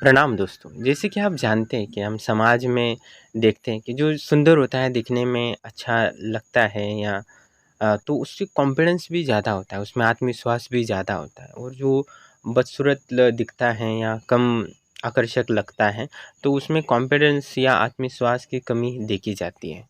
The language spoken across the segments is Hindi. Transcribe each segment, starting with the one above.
प्रणाम दोस्तों। जैसे कि आप जानते हैं कि हम समाज में देखते हैं कि जो सुंदर होता है, दिखने में अच्छा लगता है या तो उससे कॉन्फिडेंस भी ज़्यादा होता है, उसमें आत्मविश्वास भी ज़्यादा होता है। और जो बदसूरत दिखता है या कम आकर्षक लगता है, तो उसमें कॉन्फिडेंस या आत्मविश्वास की कमी देखी जाती है।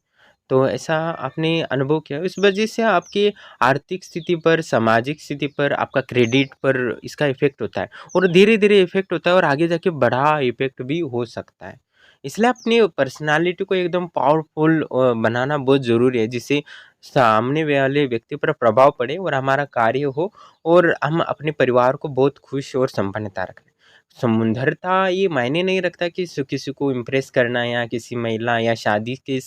तो ऐसा आपने अनुभव किया, इस वजह से आपकी आर्थिक स्थिति पर, सामाजिक स्थिति पर, आपका क्रेडिट पर इसका इफ़ेक्ट होता है और धीरे-धीरे इफ़ेक्ट होता है और आगे जाके बड़ा इफ़ेक्ट भी हो सकता है। इसलिए अपनी पर्सनैलिटी को एकदम पावरफुल बनाना बहुत ज़रूरी है, जिससे सामने वाले व्यक्ति पर प्रभाव पड़े और हमारा कार्य हो और हम अपने परिवार को बहुत खुश और संपन्नता रखें। सुंदरता ये मायने नहीं रखता कि किसी को इम्प्रेस करना या किसी महिला या शादी के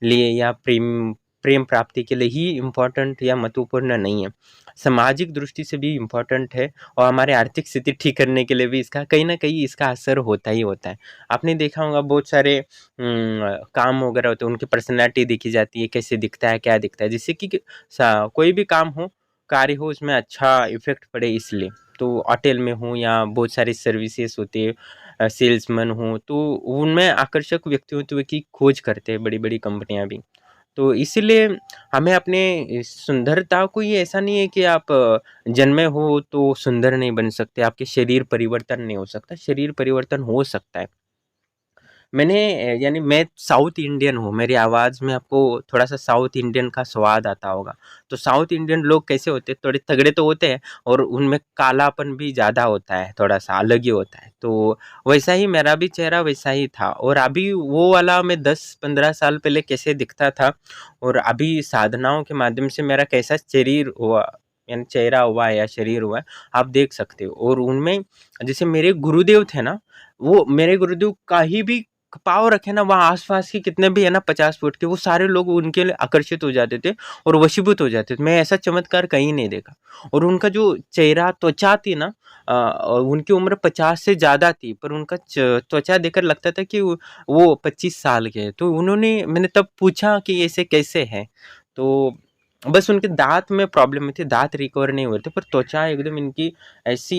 लिए या प्रेम प्रेम प्राप्ति के लिए ही इम्पोर्टेंट या महत्वपूर्ण नहीं है। सामाजिक दृष्टि से भी इम्पोर्टेंट है और हमारे आर्थिक स्थिति ठीक करने के लिए भी इसका कहीं न कहीं इसका असर होता ही होता है। आपने देखा होगा बहुत सारे काम वगैरह होते हैं, उनकी पर्सनैलिटी देखी जाती है, कैसे दिखता है, क्या दिखता है, जिससे कि कोई भी काम हो, कार्य हो, उसमें अच्छा इफ़ेक्ट पड़े इसलिए। तो होटल में हो या बहुत सारी सर्विसेज़ होती है, सेल्समैन हो, तो उनमें आकर्षक व्यक्तित्व की खोज करते हैं बड़ी-बड़ी कंपनियाँ भी। तो इसीलिए हमें अपने इस सुंदरता को, ये ऐसा नहीं है कि आप जन्मे हो तो सुंदर नहीं बन सकते, आपके शरीर परिवर्तन नहीं हो सकता, शरीर परिवर्तन हो सकता है। मैंने यानी मैं साउथ इंडियन हूँ, मेरी आवाज़ में आपको थोड़ा-सा साउथ इंडियन का स्वाद आता होगा। तो साउथ इंडियन लोग कैसे होते हैं, थोड़े तगड़े तो होते हैं और उनमें कालापन भी ज़्यादा होता है, थोड़ा-सा अलग ही होता है। तो वैसा ही मेरा भी चेहरा वैसा ही था और अभी वो वाला मैं 10-15 साल पहले कैसे दिखता था और अभी साधनाओं के माध्यम से मेरा कैसा शरीर हुआ, यानी चेहरा हुआ है या शरीर हुआ है, आप देख सकते हो। और उनमें जैसे मेरे गुरुदेव थे ना, वो मेरे गुरुदेव कहीं भी पाँव रखे ना, वहाँ आस-पास के कितने भी है ना 50 फुट के, वो सारे लोग उनके लिए आकर्षित हो जाते थे और वशीभूत हो जाते थे। मैं ऐसा चमत्कार कहीं नहीं देखा। और उनका जो चेहरा, त्वचा थी ना, उनकी उम्र 50 से ज़्यादा थी, पर उनका त्वचा देखकर लगता था कि वो 25 साल के हैं। तो मैंने तब पूछा कि ऐसे कैसे है? तो बस उनके दाँत में प्रॉब्लम थी, दाँत रिकवर नहीं हुए थे, पर त्वचा एकदम इनकी ऐसी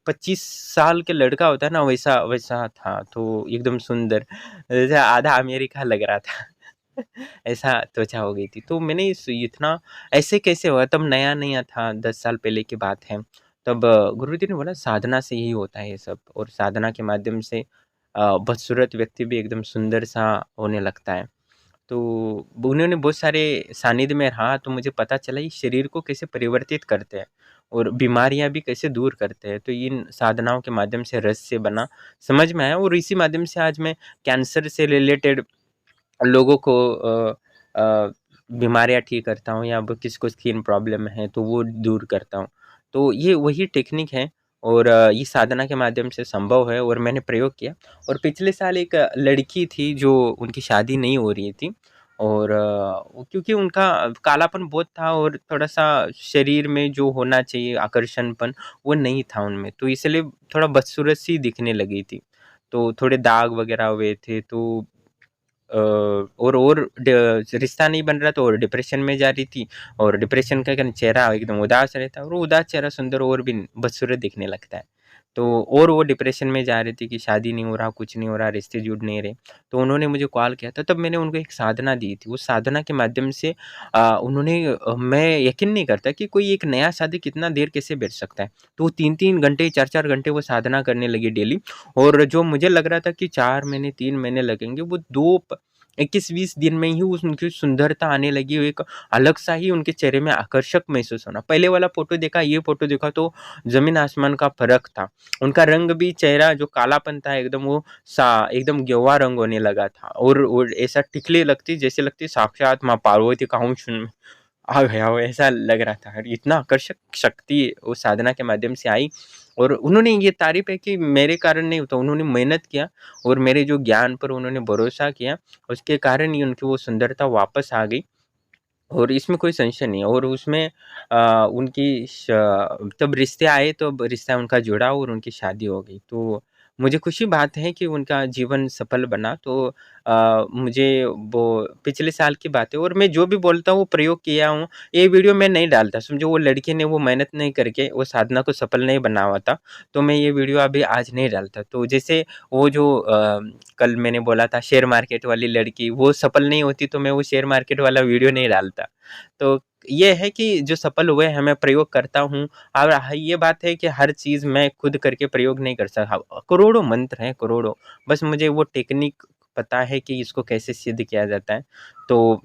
25 साल के लड़का होता है ना, वैसा वैसा था, तो एकदम सुंदर, जैसे आधा अमेरिका लग रहा था। ऐसा त्वचा हो गई थी। तो मैंने इस इतना ऐसे कैसे हुआ? तब नया-नया था, 10 साल पहले की बात है। तब गुरुजी ने बोला साधना से ही होता है ये सब, और साधना के माध्यम से बदसूरत व्यक्ति भी एकदम सुंदर-सा होने लगता है। तो उन्होंने बहुत सारे सानिध्य में रहा, तो मुझे पता चला ये शरीर को कैसे परिवर्तित करते हैं और बीमारियां भी कैसे दूर करते हैं। तो इन साधनाओं के माध्यम से रहस्य बना, समझ में आया, और इसी माध्यम से आज मैं कैंसर से रिलेटेड लोगों को बीमारियां ठीक करता हूँ, या अब किसी को स्किन प्रॉब्लम है तो वो दूर करता हूँ। तो ये वही टेक्निक है और ये साधना के माध्यम से संभव है और मैंने प्रयोग किया। और पिछले साल एक लड़की थी जो, उनकी शादी नहीं हो रही थी, और क्योंकि उनका कालापन बहुत था और थोड़ा-सा शरीर में जो होना चाहिए आकर्षणपन, वो नहीं था उनमें, तो इसलिए थोड़ा बदसूरत सी दिखने लगी थी। तो थोड़े दाग वगैरह हुए थे, तो और रिश्ता नहीं बन रहा, तो और डिप्रेशन में जा रही थी, और डिप्रेशन का कारण चेहरा एकदम उदास रहता है, और वो उदास चेहरा सुंदर और भी बदसूरत दिखने लगता है। तो और वो डिप्रेशन में जा रही थी कि शादी नहीं हो रहा, कुछ नहीं हो रहा, रिश्ते जुड़ नहीं रहे। तो उन्होंने मुझे कॉल किया था, तब मैंने उनको एक साधना दी थी। उस साधना के माध्यम से मैं यकीन नहीं करता कि कोई एक नया साथी कितना देर कैसे बैठ सकता है। तो वो 3-3 घंटे, 4-4 घंटे वो साधना करने लगी डेली, और जो मुझे लग रहा था कि 4 महीने, 3 महीने लगेंगे, वो 21-20 दिन में ही उनकी सुंदरता आने लगी। एक अलग सा ही उनके चेहरे में आकर्षक महसूस होना। पहले वाला फ़ोटो देखा, ये फ़ोटो देखा, तो ज़मीन आसमान का फ़र्क था। उनका रंग भी, चेहरा जो कालापन था एकदम, वो एकदम गेरुआ रंग होने लगा था, और ऐसा टिकली लगती, जैसे लगती साक्षात माँ पार्वती का अंश उनमें आ गया हो, ऐसा लग रहा था। और इतना आकर्षक शक्ति उस साधना के माध्यम से आई, और उन्होंने ये तारीफ़ है कि मेरे कारण नहीं होता, उन्होंने मेहनत किया और मेरे जो ज्ञान पर उन्होंने भरोसा किया, उसके कारण ही उनकी वो सुंदरता वापस आ गई, और इसमें कोई संशय नहीं है। और उसमें उनकी तब रिश्ते आए, तो रिश्ता उनका जुड़ा और उनकी शादी हो गई। तो मुझे खुशी बात है कि उनका जीवन सफल बना। तो मुझे वो पिछले साल की बात है और मैं जो भी बोलता हूँ वो प्रयोग किया हूँ। ये वीडियो मैं नहीं डालता, समझो वो लड़के ने वो मेहनत नहीं करके वो साधना को सफल नहीं बना हुआ था, तो मैं ये वीडियो अभी आज नहीं डालता। तो जैसे वो जो कल मैंने बोला था शेयर मार्केट वाली लड़की, वो सफल नहीं होती तो मैं वो शेयर मार्केट वाला वीडियो नहीं डालता। तो ये है कि जो सफल हुए हैं मैं प्रयोग करता हूँ। और ये बात है कि हर चीज़ मैं खुद करके प्रयोग नहीं कर सकता। करोड़ों मंत्र हैं, करोड़ों, बस मुझे वो टेक्निक पता है कि इसको कैसे सिद्ध किया जाता है। तो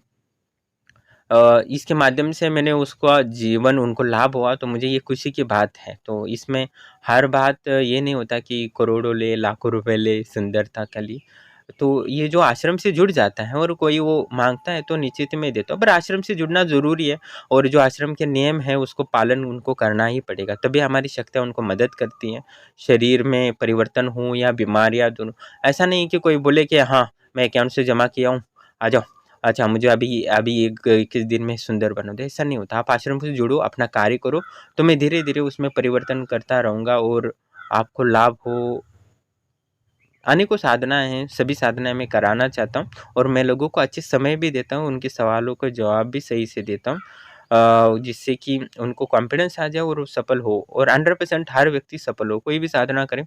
इसके माध्यम से मैंने उसका जीवन उनको लाभ हुआ, तो मुझे ये खुशी की बात है। तो इसमें हर बात ये नहीं होता कि करोड़ों ले, लाखों रुपए ले, सुंदरता का लिए। तो ये जो आश्रम से जुड़ जाता है और कोई वो माँगता है तो निश्चित मैं देता हूँ, पर आश्रम से जुड़ना ज़रूरी है और जो आश्रम के नियम हैं उसको पालन उनको करना ही पड़ेगा, तभी हमारी शक्तियाँ उनको मदद करती हैं। शरीर में परिवर्तन हो या बीमारियाँ दोनों, ऐसा नहीं कि कोई बोले कि हाँ, मैं अकाउंट से जमा किया हूँ, आ जाओ। अच्छा मुझे अभी अभी एक 21 दिन में सुंदर बना दो, ऐसा नहीं होता। आप आश्रम से जुड़ो, अपना कार्य करो, तो मैं धीरे-धीरे उसमें परिवर्तन करता रहूँगा और आपको लाभ हो। अनेकों साधनाएँ हैं, सभी साधनाएँ मैं कराना चाहता हूँ और मैं लोगों को अच्छे समय भी देता हूँ, उनके सवालों का जवाब भी सही से देता हूँ, जिससे कि उनको कॉन्फिडेंस आ जाए और वो सफल हो और 100% हर व्यक्ति सफल हो, कोई भी साधना करे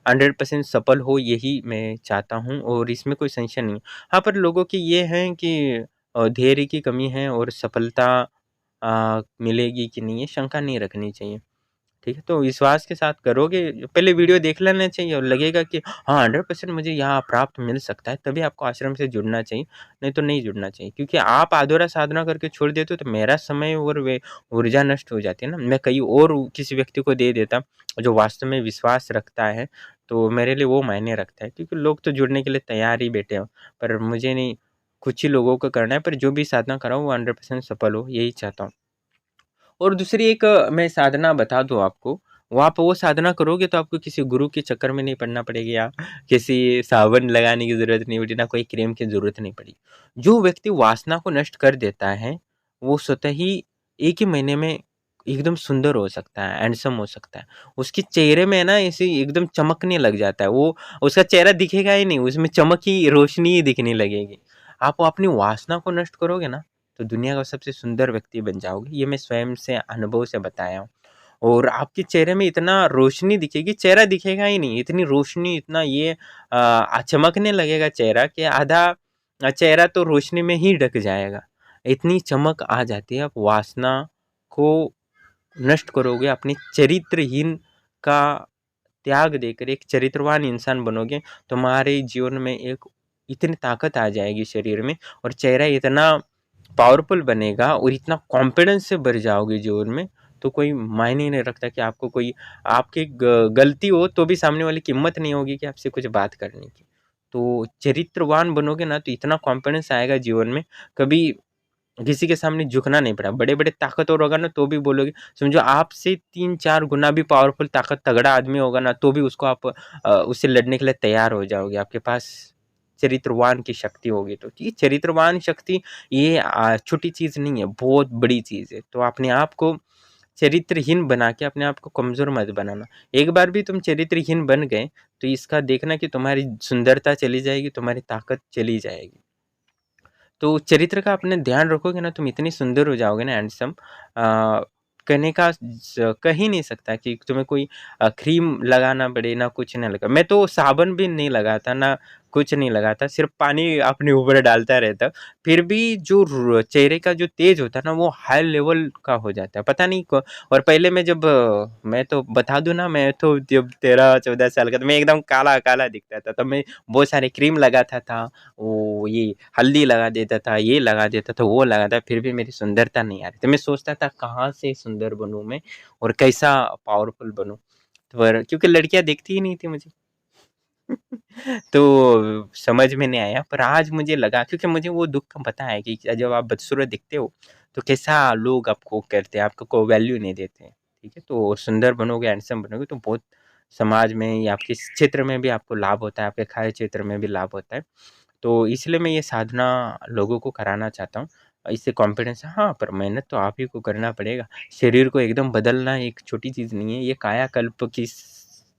100% सफल हो, यही मैं चाहता हूँ और इसमें कोई संशय नहीं है। हाँ, पर लोगों की ये है कि धैर्य की कमी है और सफलता मिलेगी कि नहीं, ये शंका नहीं रखनी चाहिए। ठीक है? तो विश्वास के साथ करोगे, पहले वीडियो देख लेना चाहिए और लगेगा कि हाँ, 100% मुझे यहाँ प्राप्त मिल सकता है, तभी आपको आश्रम से जुड़ना चाहिए, नहीं तो नहीं जुड़ना चाहिए। क्योंकि आप अधूरा साधना करके छोड़ देते हो तो मेरा समय और वे ऊर्जा नष्ट हो जाती है ना, मैं कहीं और किसी व्यक्ति को दे देता, जो वास्तव में विश्वास रखता है, तो मेरे लिए वो मायने रखता है। क्योंकि लोग तो जुड़ने के लिए तैयार ही बैठे हो, पर मुझे नहीं, कुछ ही लोगों को करना है, पर जो भी साधना कर रहा हूँ वो 100% सफल हो, यही चाहता हूँ। और दूसरी एक मैं साधना बता दूँ आपको, वो आप वो साधना करोगे तो आपको किसी गुरु के चक्कर में नहीं पड़ना पड़ेगा या किसी साबुन लगाने की ज़रूरत नहीं पड़ेगी, ना कोई क्रीम की ज़रूरत नहीं पड़ेगी। जो व्यक्ति वासना को नष्ट कर देता है, वो स्वतः ही 1 ही महीने में एकदम सुंदर हो सकता है, हैंडसम हो सकता है। उसके चेहरे में ना ऐसे एकदम चमकने लग जाता है, वो उसका चेहरा दिखेगा ही नहीं, उसमें चमक ही, रोशनी ही दिखने लगेगी। आप अपनी वासना को नष्ट करोगे ना, तो दुनिया का सबसे सुंदर व्यक्ति बन जाओगे, ये मैं स्वयं से अनुभव से बताया हूँ। और आपके चेहरे में इतना रोशनी दिखेगी, चेहरा दिखेगा ही नहीं, इतनी रोशनी, इतना ये चमकने लगेगा चेहरा कि आधा चेहरा तो रोशनी में ही ढक जाएगा। इतनी चमक आ जाती है, आप वासना को नष्ट करोगे, अपने चरित्रहीन का त्याग देकर एक चरित्रवान इंसान बनोगे, तुम्हारे जीवन में एक इतनी ताकत आ जाएगी शरीर में और चेहरा इतना पावरफुल बनेगा और इतना कॉन्फिडेंस से भर जाओगे जीवन में, तो कोई मायने ही नहीं रखता कि आपको कोई आपकी गलती हो तो भी सामने वाले की हिम्मत नहीं होगी कि आपसे कुछ बात करने की। तो चरित्रवान बनोगे ना तो इतना कॉन्फिडेंस आएगा जीवन में, कभी किसी के सामने झुकना नहीं पड़ा। बड़े-बड़े ताकतवर होगा ना तो भी बोलोगे, समझो आपसे 3-4 गुना भी पावरफुल तगड़ा आदमी होगा ना तो भी उसको आप उससे लड़ने के लिए तैयार हो जाओगे। आपके पास चरित्रवान की शक्ति होगी तो। ये चरित्रवान शक्ति ये छोटी चीज़ नहीं है, बहुत बड़ी चीज़ है। तो अपने आप को चरित्रहीन बना के अपने आप को कमज़ोर मत बनाना। एक बार भी तुम चरित्रहीन बन गए तो इसका देखना कि तुम्हारी सुंदरता चली जाएगी, तुम्हारी ताकत चली जाएगी। तो चरित्र का अपने ध्यान रखोगे ना, तुम इतनी सुंदर हो जाओगे ना, हैंडसम, कहने का कह ही नहीं सकता कि तुम्हें कोई क्रीम लगाना पड़े ना, कुछ ना लगा। मैं तो साबुन भी नहीं लगाता ना, कुछ नहीं लगाता, सिर्फ पानी अपने ऊपर डालता रहता। फिर भी जो चेहरे का जो तेज होता है ना, वो हाई लेवल का हो जाता है, पता नहीं को। और पहले मैं जब मैं तो बता दूं ना, मैं तो जब 13-14 साल का था, मैं एकदम काला काला दिखता था, तब मैं बहुत सारे क्रीम लगाता था, वो ये हल्दी लगा देता था, ये लगा देता था, वो लगा था, फिर भी मेरी सुंदरता नहीं आ रही। तो मैं सोचता था कहाँ से सुंदर बनूँ मैं और कैसा पावरफुल बनूँ? पर क्योंकि लड़कियाँ दिखती ही नहीं थी मुझे। तो समझ में नहीं आया, पर आज मुझे लगा, क्योंकि मुझे वो दुःख पता है कि जब आप बदसूरत दिखते हो, तो कैसा लोग आपको करते हैं, आपको को वैल्यू नहीं देते हैं, ठीक है? तो सुंदर बनोगे, हैंडसम बनोगे तो बहुत समाज में या आपके क्षेत्र में भी आपको लाभ होता है, आपके कार्य क्षेत्र में भी लाभ होता है। तो इसलिए मैं ये साधना लोगों को कराना चाहता हूँ। इससे कॉन्फिडेंस, हाँ, पर मेहनत तो आप ही को करना पड़ेगा। शरीर को एकदम बदलना एक छोटी चीज़ नहीं है, ये कायाकल्प की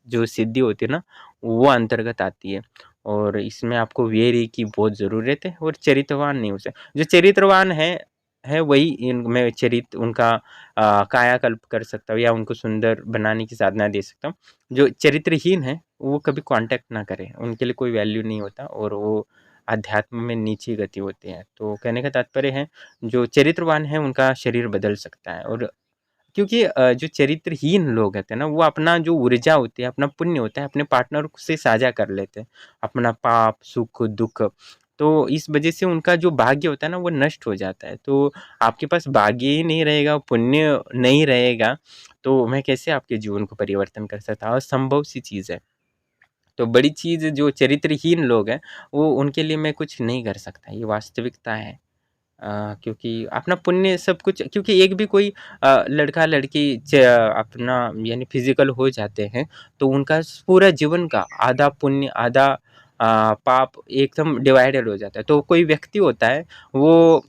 जो सिद्धि होती है ना, वो अंतर्गत आती है। और इसमें आपको वीर्य की बहुत ज़रूरत है और चरित्रवान नहीं हो सकते। जो चरित्रवान है वही इनमें चरित्र उनका कायाकल्प कर सकता हूँ या उनको सुंदर बनाने की साधना दे सकता हूँ। जो चरित्रहीन है, वो कभी कॉन्टैक्ट ना करें, उनके लिए कोई वैल्यू नहीं होता और वो अध्यात्म में नीची गति होती है। तो कहने का तात्पर्य है, जो चरित्रवान है उनका शरीर बदल सकता है। और क्योंकि जो चरित्रहीन लोग होते हैं ना, वो अपना जो ऊर्जा होती है, अपना पुण्य होता है, अपने पार्टनर से साझा कर लेते हैं, अपना पाप, सुख, दुःख। तो इस वजह से उनका जो भाग्य होता है ना, वो नष्ट हो जाता है। तो आपके पास भाग्य ही नहीं रहेगा, पुण्य नहीं रहेगा, तो मैं कैसे आपके जीवन को परिवर्तन कर सकता हूँ? असंभव सी चीज़ है। तो बड़ी चीज़ जो चरित्रहीन लोग हैं, वो उनके लिए मैं कुछ नहीं कर सकता, ये वास्तविकता है। क्योंकि अपना पुण्य सब कुछ, क्योंकि एक भी कोई लड़का लड़की अपना यानी फिजिकल हो जाते हैं, तो उनका पूरा जीवन का आधा पुण्य आधा पाप एकदम डिवाइडेड हो जाता है। तो कोई व्यक्ति होता है, वो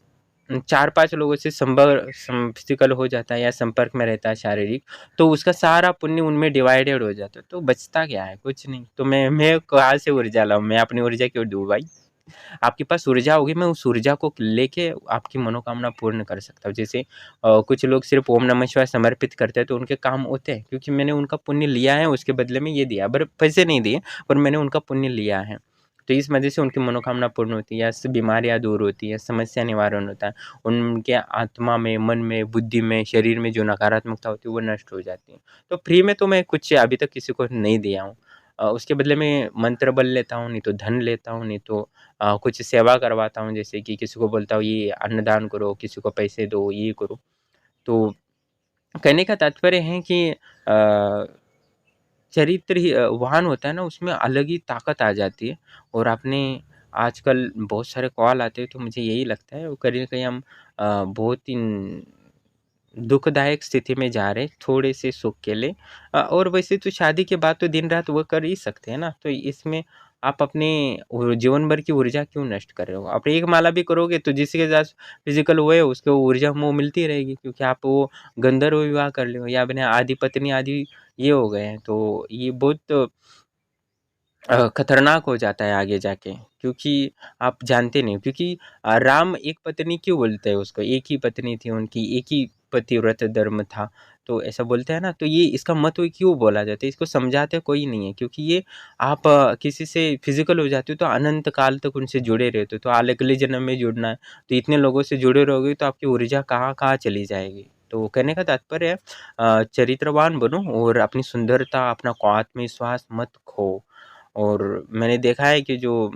4-5 लोगों से फिजिकल हो जाता है या संपर्क में रहता है शारीरिक, तो उसका सारा पुण्य उनमें डिवाइडेड हो जाता है, तो बचता क्या है? कुछ नहीं। तो मैं कहाँ से ऊर्जा लाऊँ? मैं अपनी ऊर्जा क्यों दूँ भाई? आपके पास ऊर्जा होगी, मैं उस ऊर्जा को लेके आपकी मनोकामना पूर्ण कर सकता हूँ। जैसे कुछ लोग सिर्फ़ ओम नमः शिवाय समर्पित करते हैं तो उनके काम होते हैं, क्योंकि मैंने उनका पुण्य लिया है, उसके बदले में ये दिया। पर पैसे नहीं दिए, पर मैंने उनका पुण्य लिया है। तो इस वजह से उनकी मनोकामना पूर्ण होती है या बीमारियाँ दूर होती हैं, समस्या निवारण होता है। उनके आत्मा में, मन में, बुद्धि में, शरीर में जो नकारात्मकता होती है वो नष्ट हो जाती है। तो फ्री में तो मैं कुछ अभी तक किसी को नहीं दिया हूँ। उसके बदले में मंत्र बल लेता हूँ, नहीं तो धन लेता हूँ, नहीं तो कुछ सेवा करवाता हूँ, जैसे कि किसी को बोलता हूँ ये अन्नदान करो, किसी को पैसे दो, ये करो। तो कहने का तात्पर्य है कि चरित्र ही वाहन होता है ना, उसमें अलग ही ताकत आ जाती है। और आपने आजकल बहुत सारे कॉल आते हैं, तो मुझे यही लगता है वो कहीं न कहीं हम बहुत ही दुखदायक स्थिति में जा रहे हैं, थोड़े से सुख के लिए। और वैसे तो शादी के बाद तो दिन-रात वो कर ही सकते हैं ना, तो इसमें आप अपने जीवन भर की ऊर्जा क्यों नष्ट कर रहे हो? आप एक माला भी करोगे तो जिसके साथ फिज़िकल हुए उसको ऊर्जा वो मिलती रहेगी, क्योंकि आप वो गंधर्व विवाह कर रहे हो या अपने आदि पत्नी आदि ये हो गए हैं, तो ये बहुत खतरनाक हो जाता है आगे जाके, क्योंकि आप जानते नहीं हो, क्योंकि राम एक पत्नी क्यों बोलते हैं उसको? एक ही पत्नी थी उनकी, एक ही पतिव्रत धर्म था, तो ऐसा बोलते हैं ना, तो ये इसका महत्व क्यों बोला जाता है? इसको समझाते कोई नहीं है, क्योंकि ये आप किसी से फिज़िकल हो जाते हो तो अनंत काल तक उनसे जुड़े रहते हो, तो अगले जन्म में जुड़ना है, तो इतने लोगों से जुड़े रहोगे तो आपकी ऊर्जा कहाँ-कहाँ चली जाएगी। तो कहने का तात्पर्य है चरित्रवान बनो और अपनी सुंदरता, अपना आत्मविश्वास मत खो। और मैंने देखा है कि जो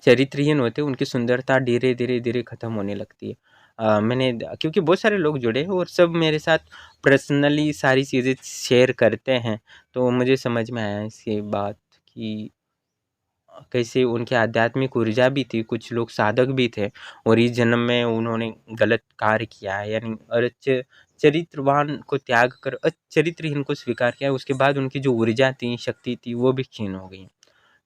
चरित्रहीन होते हैं उनकी सुंदरता धीरे-धीरे खत्म होने लगती है। मैंने क्योंकि बहुत सारे लोग जुड़े हैं और सब मेरे साथ पर्सनली सारी चीज़ें शेयर करते हैं, तो मुझे समझ में आया इसके बाद कि कैसे उनकी आध्यात्मिक ऊर्जा भी थी, कुछ लोग साधक भी थे और इस जन्म में उन्होंने गलत कार्य किया है, यानी चरित्रवान को त्याग कर चरित्रहीन को स्वीकार किया, उसके बाद उनकी जो ऊर्जा थी, शक्ति थी, वो भी क्षीण हो गई।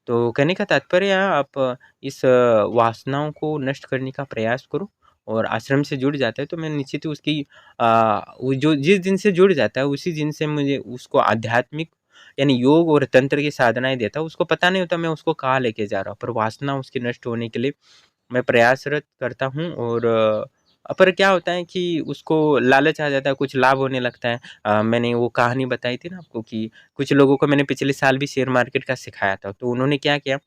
तो कहने का तात्पर्य है आप इस वासनाओं को नष्ट करने का प्रयास करो और आश्रम से जुड़ जाता है तो मैं निश्चित ही उसकी वो जो जिस दिन से जुड़ जाता है उसी दिन से मुझे उसको आध्यात्मिक यानी योग और तंत्र की साधनाएँ देता हूँ। उसको पता नहीं होता मैं उसको कहाँ लेके जा रहा हूँ, पर वासना उसकी नष्ट होने के लिए मैं प्रयासरत करता हूँ। और पर क्या होता है कि उसको लालच आ जाता है, कुछ लाभ होने लगता है। मैंने वो कहानी बताई थी ना आपको कि कुछ लोगों को मैंने पिछले साल भी शेयर मार्केट का सिखाया था, तो उन्होंने क्या किया,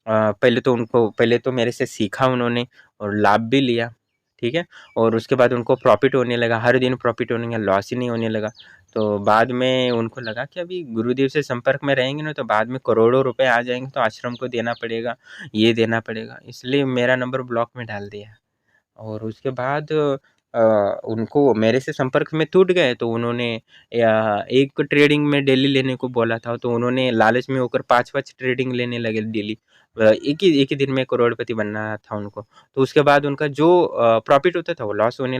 पहले तो मेरे से सीखा उन्होंने और लाभ भी लिया, ठीक है? और उसके बाद उनको प्रॉफ़िट होने लगा, हर दिन प्रॉफ़िट होने लगा, लॉस ही नहीं होने लगा। तो बाद में उनको लगा कि अभी गुरुदेव से संपर्क में रहेंगे ना तो बाद में करोड़ों रुपए आ जाएँगे, तो आश्रम को देना पड़ेगा, ये देना पड़ेगा, इसलिए मेरा नंबर ब्लॉक में डाल दिया। और उसके बाद उनको मेरे से संपर्क में टूट गए, तो उन्होंने या एक ट्रेडिंग में डेली लेने को बोला था, तो उन्होंने लालच में होकर 5-5 ट्रेडिंग लेने लगे डेली। एक ही दिन में करोड़पति बनना था उनको। तो उसके बाद उनका जो प्रॉफ़िट होता था वो लॉस होने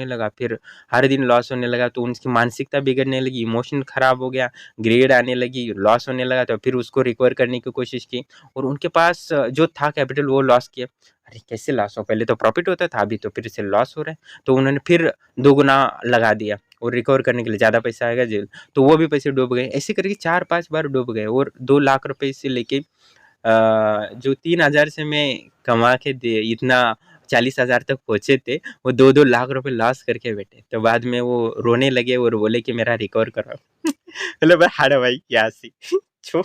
लगा, फिर हर दिन लॉस होने लगा, तो उनकी मानसिकता बिगड़ने लगी, इमोशन खराब हो गया, ग्रेड आने लगी, लॉस होने लगा, तो फिर उसको रिकवर करने की कोशिश की और उनके पास जो था कैपिटल वो लॉस किया। अरे कैसे लॉस हो, पहले तो प्रॉफिट होता था, अभी तो फिर से लॉस हो रहा है। तो उन्होंने फिर दोगुना लगा दिया और रिकवर करने के लिए ज़्यादा पैसा आएगा जेल, तो वो भी पैसे डूब गए। ऐसे करके 4-5 बार डूब गए और 2 लाख रुपए से लेके जो 3,000 से मैं कमा के दे इतना 40,000 तक पहुँचे थे, वो 2-2 लाख रुपए लॉस करके बैठे। तो बाद में वो रोने लगे और बोले कि मेरा रिकवर कराओ। बोले भाई हाड़ भाई क्या सी छो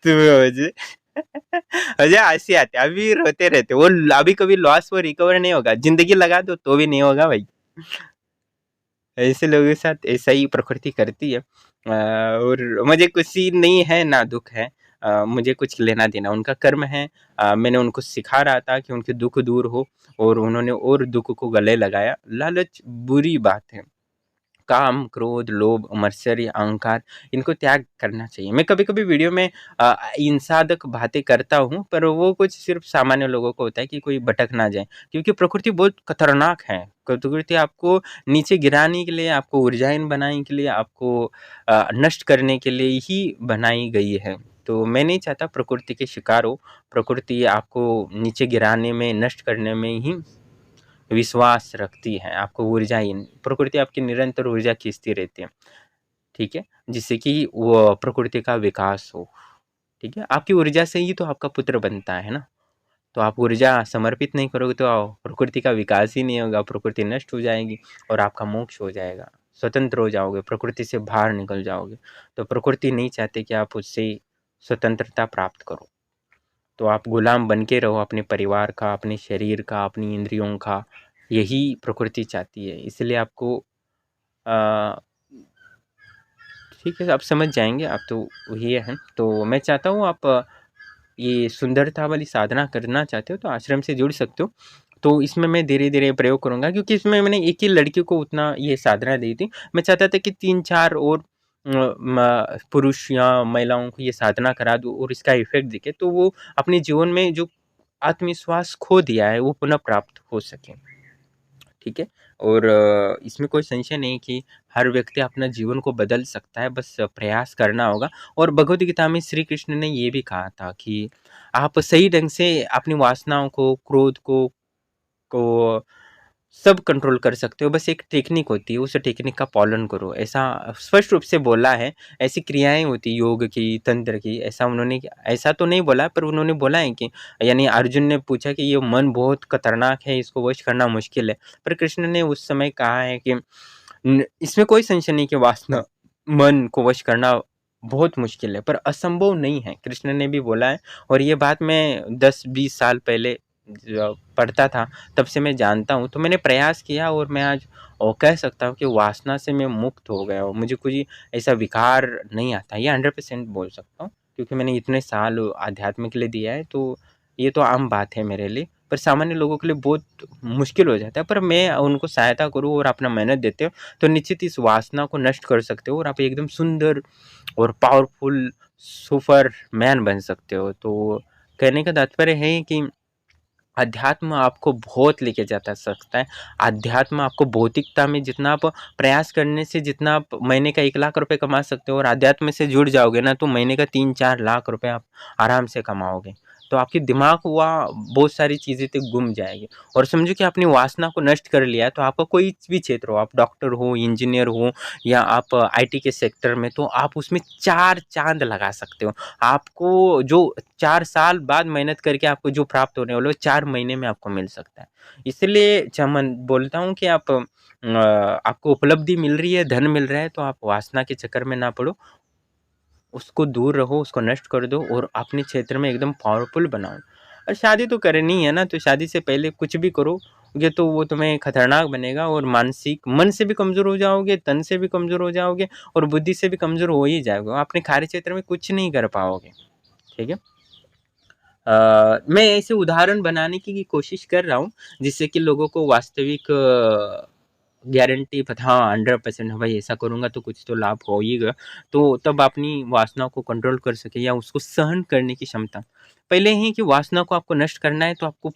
तुम्हें मुझे मुझे हँसी आती है, अभी रोते रहते। वो अभी कभी लॉस वो रिकवर नहीं होगा, ज़िंदगी लगा दो तो भी नहीं होगा भाई। ऐसे लोगों के साथ ऐसा ही प्रकृति करती है। और मुझे खुशी नहीं है ना दुख है, मुझे कुछ लेना देना उनका कर्म है। मैंने उनको सिखा रहा था कि उनके दुख दूर हो और उन्होंने और दुख को गले लगाया। लालच बुरी बात है, काम, क्रोध, लोभ, मत्सर्य, अहंकार इनको त्याग करना चाहिए। मैं कभी-कभी वीडियो में हिंसात्मक बातें करता हूँ, पर वो कुछ सिर्फ़ सामान्य लोगों को होता है कि कोई भटक ना जाए, क्योंकि प्रकृति बहुत खतरनाक है। प्रकृति आपको नीचे गिराने के लिए, आपको ऊर्जाहीन बनाने के लिए, आपको नष्ट करने के लिए ही बनाई गई है। तो मैं नहीं चाहता प्रकृति के शिकार हो। प्रकृति आपको नीचे गिराने में, नष्ट करने में ही विश्वास रखती है, आपको ऊर्जाहीन प्रकृति आपकी निरंतर ऊर्जा खींचती रहती है, ठीक है? जिससे कि वो प्रकृति का विकास हो, ठीक है? आपकी ऊर्जा से ही तो आपका पुत्र बनता है ना? तो आप ऊर्जा समर्पित नहीं करोगे तो प्रकृति का विकास ही नहीं होगा, प्रकृति नष्ट हो जाएगी और आपका मोक्ष हो जाएगा। स्वतंत्र हो जाओगे, प्रकृति से बाहर निकल जाओगे। तो प्रकृति नहीं चाहती कि आप उससे स्वतंत्रता प्राप्त करो। तो आप गुलाम बन के रहो अपने परिवार का, अपने शरीर का, अपनी इंद्रियों का, यही प्रकृति चाहती है। इसलिए आपको ठीक है, आप समझ जाएँगे, आप तो ये हैं। तो मैं चाहता हूँ आप ये सुंदरता वाली साधना करना चाहते हो तो आश्रम से जुड़ सकते हो। तो इसमें मैं धीरे-धीरे प्रयोग करूँगा, क्योंकि इसमें मैंने एक ही लड़की को उतना ये साधना दी थी। मैं चाहता था कि 3-4 और पुरुष या महिलाओं को ये साधना करा दूँ और इसका इफ़ेक्ट दिखे, तो वो अपने जीवन में जो आत्मविश्वास खो दिया है, वो पुनः प्राप्त हो सके। ठीक है? और इसमें कोई संशय नहीं कि हर व्यक्ति अपना जीवन को बदल सकता है, बस प्रयास करना होगा। और भगवद गीता में श्री कृष्ण ने ये भी कहा था कि आप सही ढंग से अपनी वासनाओं को, क्रोध को सब कंट्रोल कर सकते हो, बस एक टेक्निक होती है, उस टेक्निक का पालन करो, ऐसा स्पष्ट रूप से बोला है। ऐसी क्रियाएँ होती योग की, तंत्र की, ऐसा उन्होंने ऐसा तो नहीं बोला, पर उन्होंने बोला है कि यानी अर्जुन ने पूछा कि ये मन बहुत खतरनाक है, इसको वश करना मुश्किल है। पर कृष्ण ने उस समय कहा है कि इसमें कोई संशय नहीं कि वासना मन को वश करना बहुत मुश्किल है, पर असंभव नहीं है, कृष्ण ने भी बोला है। और ये बात मैं 10-20 साल पहले जब पढ़ता था, तब से मैं जानता हूँ। तो मैंने प्रयास किया और मैं आज कह सकता हूँ कि वासना से मैं मुक्त हो गया हूँ। मुझे कोई ऐसा विकार नहीं आता, ये 100% बोल सकता हूँ, क्योंकि मैंने इतने साल अध्यात्म के लिए दिया है, तो ये तो आम बात है मेरे लिए। पर सामान्य लोगों के लिए बहुत मुश्किल हो जाता है, पर मैं उनको सहायता करूँ और अपना मेहनत देते हो, तो निश्चित इस वासना को नष्ट कर सकते हो और आप एकदम सुंदर और पावरफुल सुपरमैन बन सकते हो। तो कहने का तात्पर्य है कि अध्यात्म आपको बहुत लेके जाता सकता है। अध्यात्म आपको भौतिकता में जितना आप प्रयास करने से जितना आप महीने का 1 लाख रुपए कमा सकते हो और अध्यात्म से जुड़ जाओगे ना, तो महीने का 3-4 लाख रुपए आप आराम से कमाओगे। तो आपके दिमाग वहाँ बहुत सारी चीज़ें तो गुम जाएगी। और समझो कि आपने वासना को नष्ट कर लिया है, तो आपका कोई भी क्षेत्र हो, आप डॉक्टर हो, इंजीनियर हो या आप आईटी के सेक्टर में, तो आप उसमें 4 चाँद लगा सकते हो। आपको जो 4 साल बाद मेहनत करके आपको जो प्राप्त होने वाला है, वो 4 महीने में आपको मिल सकता है। इसलिए चमन बोलता हूँ कि आपको उपलब्धि मिल रही है, धन मिल रहा है, तो आप वासना के चक्कर में ना पड़ो। उसको दूर रहो, उसको नष्ट कर दो और अपने क्षेत्र में एकदम पावरफुल बनाओ। और शादी तो करनी है ना, तो शादी से पहले कुछ भी करो, ये तो वो तुम्हें खतरनाक बनेगा और मानसिक मन से भी कमज़ोर हो जाओगे, तन से भी कमज़ोर हो जाओगे और बुद्धि से भी कमज़ोर हो ही जाओगे। अपने कार्य क्षेत्र में कुछ नहीं कर पाओगे, ठीक है? मैं ऐसे उदाहरण बनाने की कोशिश कर रहा हूँ, जिससे कि लोगों को वास्तविक गारंटी पता हाँ, 100% हाँ भाई ऐसा करूँगा तो कुछ तो लाभ होएगा। तो तब अपनी वासना को कंट्रोल कर सके या उसको सहन करने की क्षमता। पहले ही कि वासना को आपको नष्ट करना है, तो आपको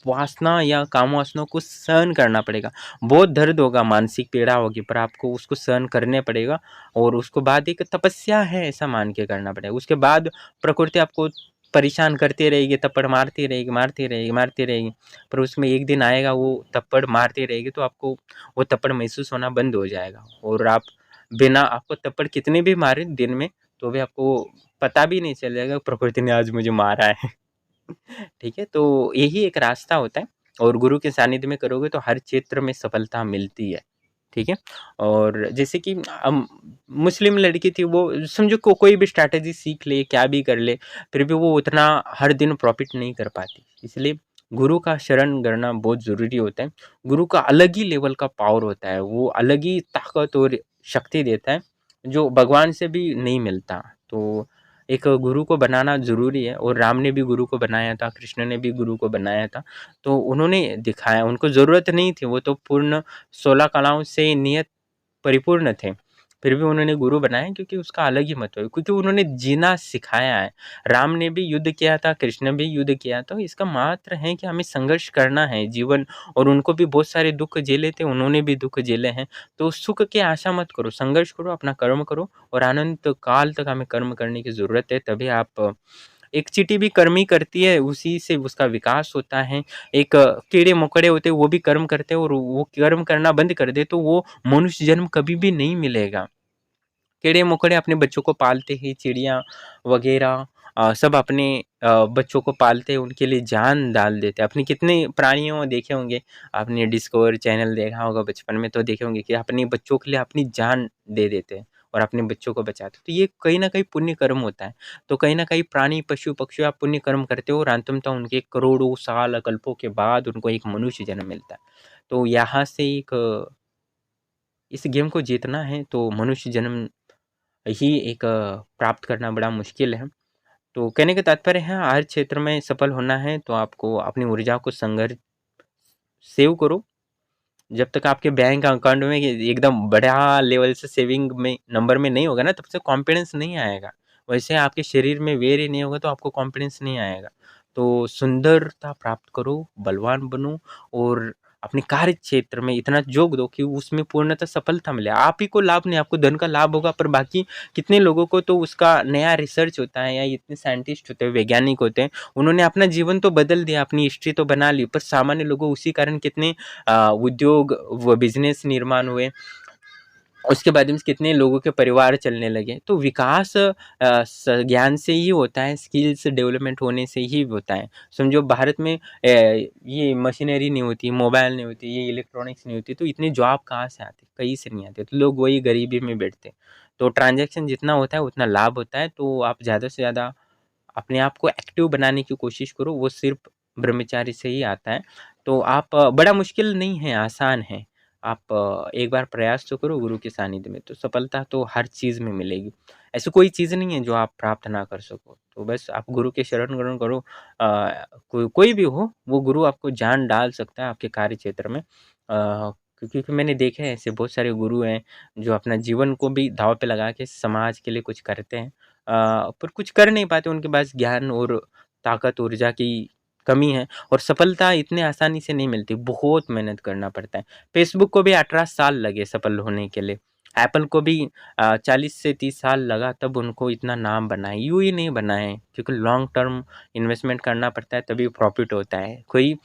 वासना या काम वासना को सहन करना पड़ेगा। बहुत दर्द होगा, मानसिक पीड़ा होगी, पर आपको उसको सहन करने पड़ेगा और उसको बाद एक तपस्या है ऐसा मान के करना पड़ेगा। उसके बाद प्रकृति आपको परेशान करती रहेगी, थप्पड़ मारती रहेगी, मारती रहेगी, मारती रहेगी। पर उसमें एक दिन आएगा वो थप्पड़ मारती रहेगी तो आपको वो थप्पड़ महसूस होना बंद हो जाएगा और आप बिना आपको थप्पड़ कितने भी मारे दिन में तो भी आपको पता भी नहीं चलेगा प्रकृति ने आज मुझे मारा है। ठीक है, तो यही एक रास्ता होता है और गुरु के सानिध्य में करोगे तो हर क्षेत्र में सफलता मिलती है। ठीक है? और जैसे कि मुस्लिम लड़की थी वो समझो कोई भी स्ट्रैटेजी सीख ले, क्या भी कर ले, फिर भी वो उतना हर दिन प्रॉफ़िट नहीं कर पाती। इसलिए गुरु का शरण करना बहुत ज़रूरी होता है। गुरु का अलग ही लेवल का पावर होता है, वो अलग ही ताकत और शक्ति देता है, जो भगवान से भी नहीं मिलता। तो एक गुरु को बनाना ज़रूरी है और राम ने भी गुरु को बनाया था, कृष्ण ने भी गुरु को बनाया था। तो उन्होंने दिखाया, उनको ज़रूरत नहीं थी, वो तो पूर्ण 16 कलाओं से नियत परिपूर्ण थे। फिर भी उन्होंने गुरु बनाया क्योंकि उसका अलग ही महत्व है, क्योंकि उन्होंने जीना सिखाया है। राम ने भी युद्ध किया था, कृष्ण भी युद्ध किया था, इसका मात्र है कि हमें संघर्ष करना है जीवन और उनको भी बहुत सारे दुःख झेले थे, उन्होंने भी दुःख झेले हैं। तो सुख की आशा मत करो, संघर्ष करो, अपना कर्म करो और अनंत काल तक हमें कर्म करने की ज़रूरत है, तभी आप एक चींटी भी कर्म ही करती है, उसी से उसका विकास होता है। एक कीड़े-मकोड़े होते हैं, वो भी कर्म करते हैं और वो कर्म करना बंद कर दे, तो वो मनुष्य जन्म कभी भी नहीं मिलेगा। कीड़े-मकोड़े अपने बच्चों को पालते हैं, चिड़िया वगैरह सब अपने बच्चों को पालते हैं, उनके लिए जान डाल देते हैं। आपने कितने प्राणियों देखे होंगे, आपने डिस्कवरी चैनल देखा होगा बचपन में तो देखे होंगे कि अपने बच्चों के लिए अपनी जान दे देते हैं और अपने बच्चों को बचाते हैं। तो ये कहीं न कहीं पुण्य कर्म होता है। तो कहीं न कहीं प्राणी, पशु-पक्षी आप पुण्य कर्म करते हो और अंततः उनके करोड़ों साल, कल्पों के बाद उनको एक मनुष्य जन्म मिलता है। तो यहाँ से एक इस गेम को जीतना है तो मनुष्य जन्म ही एक प्राप्त करना बड़ा मुश्किल है। तो कहने का तात्पर्य है हर क्षेत्र में सफल होना है तो आपको अपनी ऊर्जा को सेव करो। जब तक आपके बैंक अकाउंट में एकदम बड़ा लेवल से सेविंग में नंबर में नहीं होगा ना, तब तक कॉन्फिडेंस नहीं आएगा। वैसे आपके शरीर में वेर ही नहीं होगा तो आपको कॉन्फिडेंस नहीं आएगा। तो सुंदरता प्राप्त करो, बलवान बनो और अपने कार्य क्षेत्र में इतना जोग दो कि उसमें पूर्णतः सफलता मिले। आप ही को लाभ नहीं, आपको धन का लाभ होगा पर बाकी कितने लोगों को तो उसका नया रिसर्च होता है या इतने साइंटिस्ट होते हैं, वैज्ञानिक होते हैं, उन्होंने अपना जीवन तो बदल दिया, अपनी हिस्ट्री तो बना ली, पर सामान्य लोगों उसी कारण कितने उद्योग व बिजनेस निर्माण हुए, उसके बाद में कितने लोगों के परिवार चलने लगे। तो विकास ज्ञान से ही होता है, स्किल्स डेवलपमेंट होने से ही होता है। समझो भारत में ये मशीनरी नहीं होती, मोबाइल नहीं होती, ये इलेक्ट्रॉनिक्स नहीं होती तो इतने जॉब कहाँ से आते, कहीं से नहीं आते, तो लोग वही गरीबी में बैठते। तो ट्रांजैक्शन जितना होता है उतना लाभ होता है, तो आप ज़्यादा से ज़्यादा अपने आप को एक्टिव बनाने की कोशिश करो, वो सिर्फ ब्रह्मचारी से ही आता है। तो आप बड़ा मुश्किल नहीं है, आसान है। आप एक बार प्रयास तो करो गुरु के सानिध्य में, तो सफलता तो हर चीज़ में मिलेगी। ऐसी कोई चीज़ नहीं है जो आप प्राप्त ना कर सको। तो बस आप गुरु के शरण ग्रहण करो। कोई भी हो, वो गुरु आपको जान डाल सकता है आपके कार्य क्षेत्र में। क्योंकि मैंने देखे हैं ऐसे बहुत सारे गुरु हैं, जो अपना जीवन को भी दाँव पे लगा के समाज के लिए कुछ करते हैं। पर कुछ कर नहीं पाते, उनके पास ज्ञान और ताकत, ऊर्जा की कमी है और सफलता इतने आसानी से नहीं मिलती, बहुत मेहनत करना पड़ता है। फेसबुक को भी 18 साल लगे सफल होने के लिए। एप्पल को भी 40 से 30 साल लगा तब उनको इतना नाम बना है। यूँ ही नहीं बना है क्योंकि लॉन्ग टर्म इन्वेस्टमेंट करना पड़ता है तभी प्रॉफ़िट होता है। कोई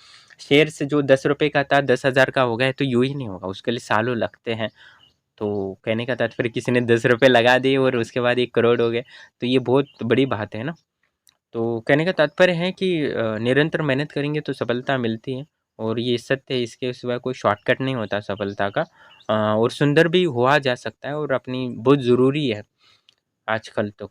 शेयर्स जो ₹10 का था 10,000 का हो गया है तो यूँ ही नहीं होगा, उसके लिए सालों लगते हैं। तो कहने का तात्पर्य किसी ने ₹10 लगा दिए और उसके बाद 1 करोड़ हो गए, तो ये बहुत बड़ी बात है ना। तो कहने का तात्पर्य है कि निरंतर मेहनत करेंगे तो सफलता मिलती है और ये सत्य है, इसके सिवा कोई शॉर्टकट नहीं होता सफलता का। और सुंदर भी हुआ जा सकता है और अपनी बहुत ज़रूरी है आजकल तो।